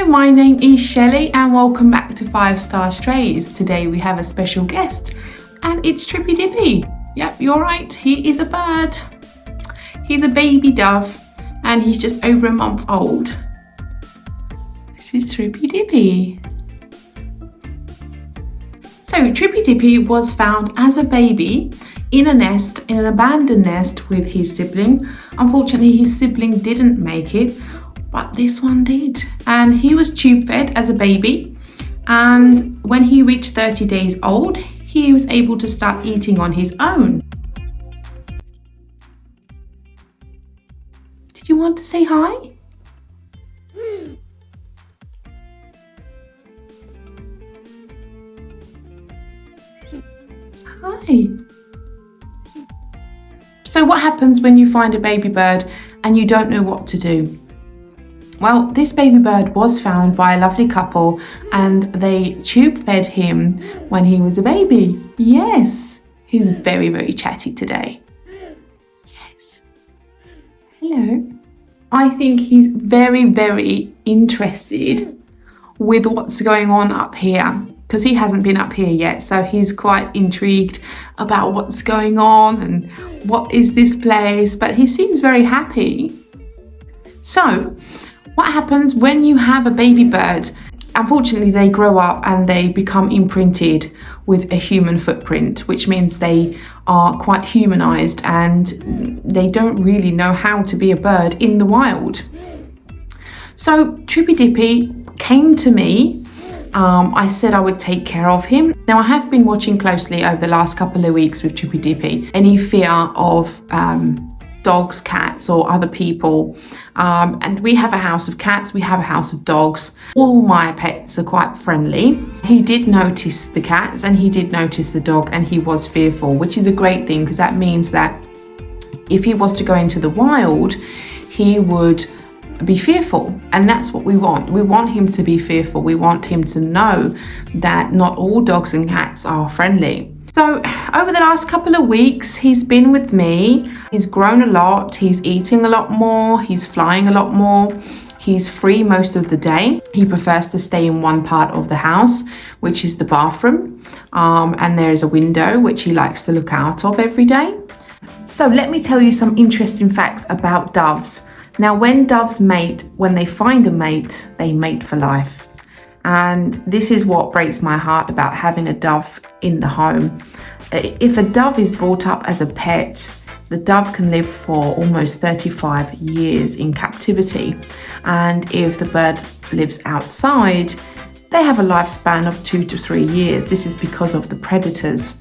Hello, my name is Shelley and welcome back to 5-Star Strays. Today we have a special guest and it's Trippy Dippy. Yep, you're right, he is a bird. He's a baby dove and he's just over a month old. This is Trippy Dippy. So Trippy Dippy was found as a baby in a nest, in an abandoned nest with his sibling. Unfortunately, his sibling didn't make it, but this one did. And he was tube fed as a baby. And when he reached 30 days old, he was able to start eating on his own. Did you want to say hi? Hi. So what happens when you find a baby bird and you don't know what to do? Well, this baby bird was found by a lovely couple and they tube fed him when he was a baby. Yes, he's very, very chatty today. Yes. Hello. I think he's very, very interested with what's going on up here because he hasn't been up here yet. So he's quite intrigued about what's going on and what is this place, but he seems very happy. So, what happens when you have a baby bird? Unfortunately, they grow up and they become imprinted with a human footprint, which means they are quite humanized and they don't really know how to be a bird in the wild. So Trippy Dippy came to me. I said I would take care of him. Now I have been watching closely over the last couple of weeks with Trippy Dippy. Any fear of dogs, cats or other people, and we have a house of cats, we have a house of dogs. All my pets are quite friendly. He did notice the cats and he did notice the dog and he was fearful, which is a great thing because that means that if he was to go into the wild, he would be fearful, and that's what we want. We want him to be fearful. We want him to know that not all dogs and cats are friendly. So over the last couple of weeks, he's been with me. He's grown a lot. He's eating a lot more. He's flying a lot more. He's free most of the day. He prefers to stay in one part of the house, which is the bathroom. And there is a window which he likes to look out of every day. So let me tell you some interesting facts about doves. Now, when doves mate, when they find a mate, they mate for life. And this is what breaks my heart about having a dove in the home. If a dove is brought up as a pet, the dove can live for almost 35 years in captivity. And if the bird lives outside, they have a lifespan of 2 to 3 years. This is because of the predators.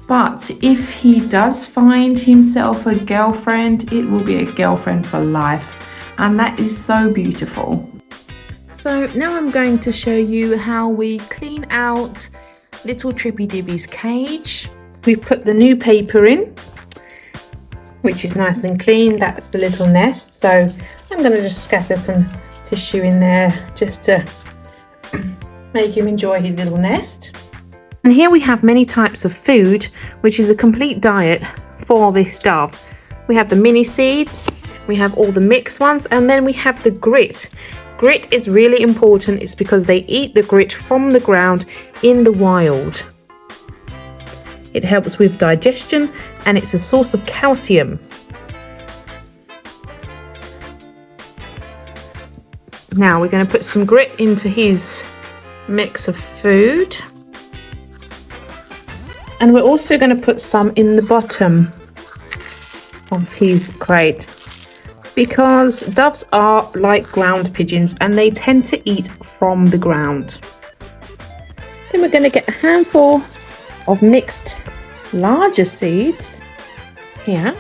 But if he does find himself a girlfriend, it will be a girlfriend for life. And that is so beautiful. So now I'm going to show you how we clean out little Trippy Dippy's cage. We put the new paper in, which is nice and clean. That's the little nest. So I'm going to just scatter some tissue in there just to make him enjoy his little nest. And here we have many types of food, which is a complete diet for this dove. We have the mini seeds, we have all the mixed ones, and then we have the grit. Grit is really important. It's because they eat the grit from the ground in the wild. It helps with digestion and it's a source of calcium. Now we're going to put some grit into his mix of food. And we're also going to put some in the bottom of his crate, because doves are like ground pigeons and they tend to eat from the ground. Then we're going to get a handful of mixed larger seeds here.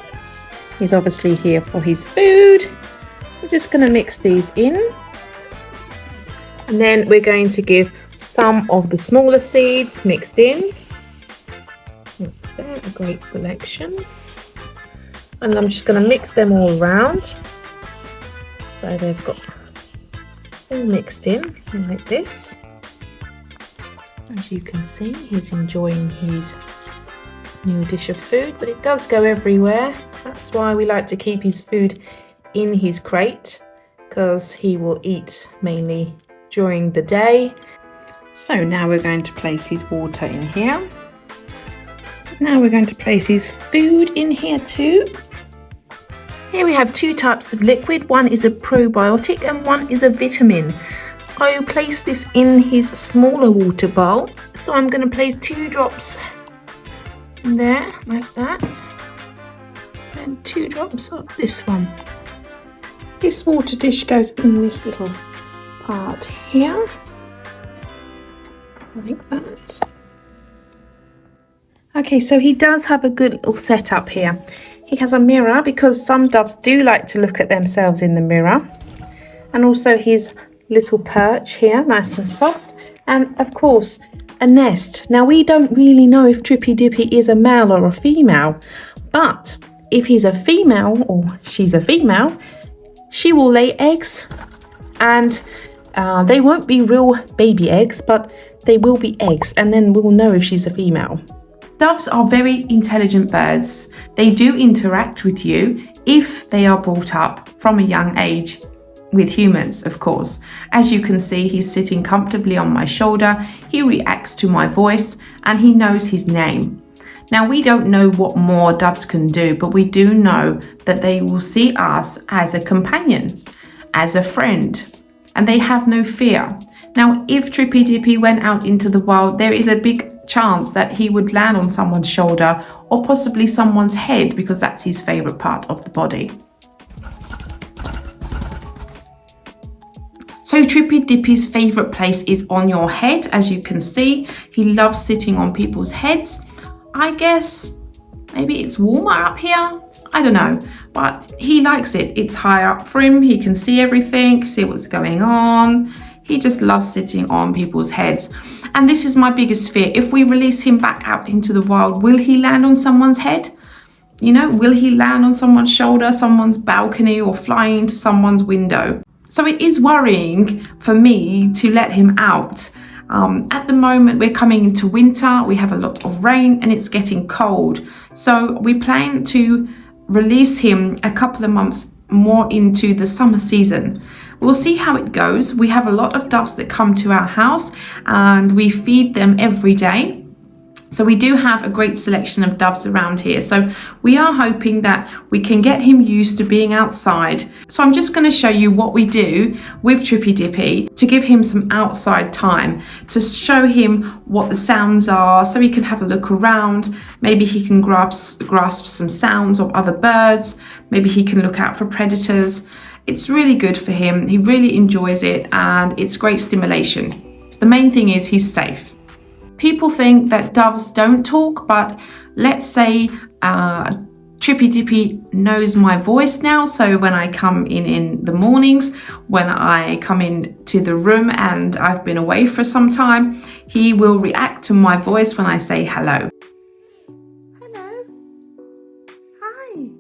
He's obviously here for his food. We're just going to mix these in. And then we're going to give some of the smaller seeds mixed in. That's a great selection. And I'm just going to mix them all around. So they've got all mixed in like this. As you can see, he's enjoying his new dish of food, but it does go everywhere. That's why we like to keep his food in his crate, because he will eat mainly during the day. So now we're going to place his water in here. Now we're going to place his food in here too. Here we have two types of liquid. One is a probiotic and one is a vitamin. I will place this in his smaller water bowl. So I'm going to place 2 drops in there, like that. And 2 drops of this one. This water dish goes in this little part here. Like that. Okay, so he does have a good little setup here. He has a mirror because some doves do like to look at themselves in the mirror. And also his little perch here, nice and soft. And of course, a nest. Now we don't really know if Trippy Dippy is a male or a female, but if he's a female or she's a female, she will lay eggs, and they won't be real baby eggs, but they will be eggs, and then we'll know if she's a female. Doves are very intelligent birds. They do interact with you if they are brought up from a young age with humans, of course. As you can see, he's sitting comfortably on my shoulder. He reacts to my voice and he knows his name. Now, we don't know what more doves can do, but we do know that they will see us as a companion, as a friend, and they have no fear. Now, if Trippy Dippy went out into the wild, there is a big chance that he would land on someone's shoulder or possibly someone's head, because that's his favorite part of the body. So Trippy Dippy's favorite place is on your head, as you can see. He loves sitting on people's heads. I guess maybe it's warmer up here. I don't know, but he likes it. It's high up for him. He can see everything, see what's going on. He just loves sitting on people's heads. And this is my biggest fear. If we release him back out into the wild, will he land on someone's head? You know, will he land on someone's shoulder, someone's balcony, or fly into someone's window? So it is worrying for me to let him out. At the moment, we're coming into winter, we have a lot of rain and it's getting cold. So we plan to release him a couple of months more into the summer season. We'll see how it goes. We have a lot of doves that come to our house and we feed them every day. So we do have a great selection of doves around here. So we are hoping that we can get him used to being outside. So I'm just going to show you what we do with Trippy Dippy to give him some outside time, to show him what the sounds are so he can have a look around. Maybe he can grasp some sounds of other birds. Maybe he can look out for predators. It's really good for him. He really enjoys it and it's great stimulation. The main thing is he's safe. People think that doves don't talk, but let's say Trippy Dippy knows my voice now. So when I come in the mornings, when I come into the room and I've been away for some time, he will react to my voice when I say hello. Hello. Hi.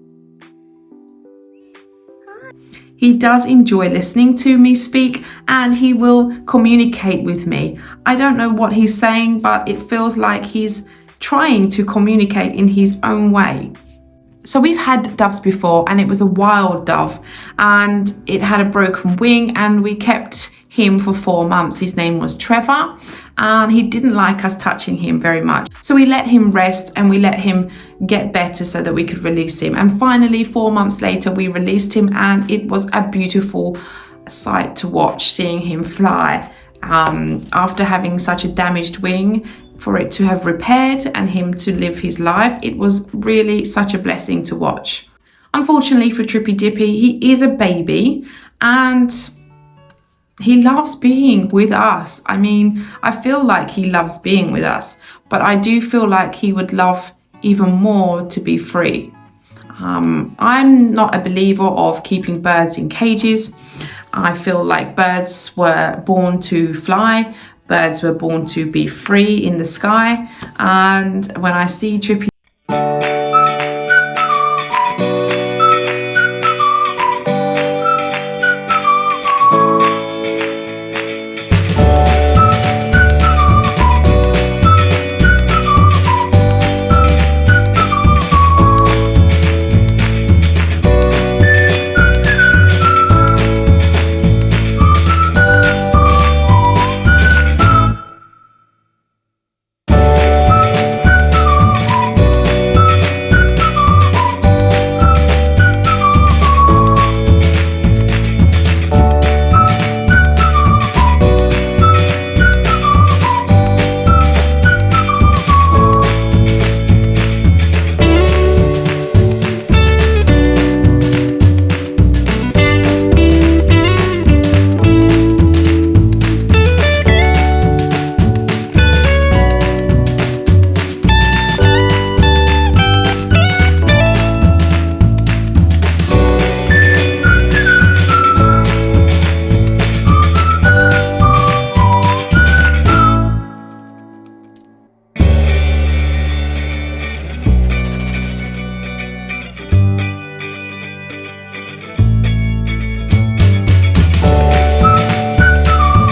Hi. He does enjoy listening to me speak and he will communicate with me. I don't know what he's saying, but it feels like he's trying to communicate in his own way. So we've had doves before and it was a wild dove and it had a broken wing and we kept him for 4 months. His name was Trevor and he didn't like us touching him very much. So we let him rest and we let him get better so that we could release him. And finally, 4 months later, we released him and it was a beautiful sight to watch, seeing him fly after having such a damaged wing. For it to have repaired and him to live his life, it was really such a blessing to watch. Unfortunately for Trippy Dippy, he is a baby and he loves being with us. I mean, I feel like he loves being with us, but I do feel like he would love even more to be free. I'm not a believer of keeping birds in cages. I feel like birds were born to fly. Birds were born to be free in the sky. And when I see Trippy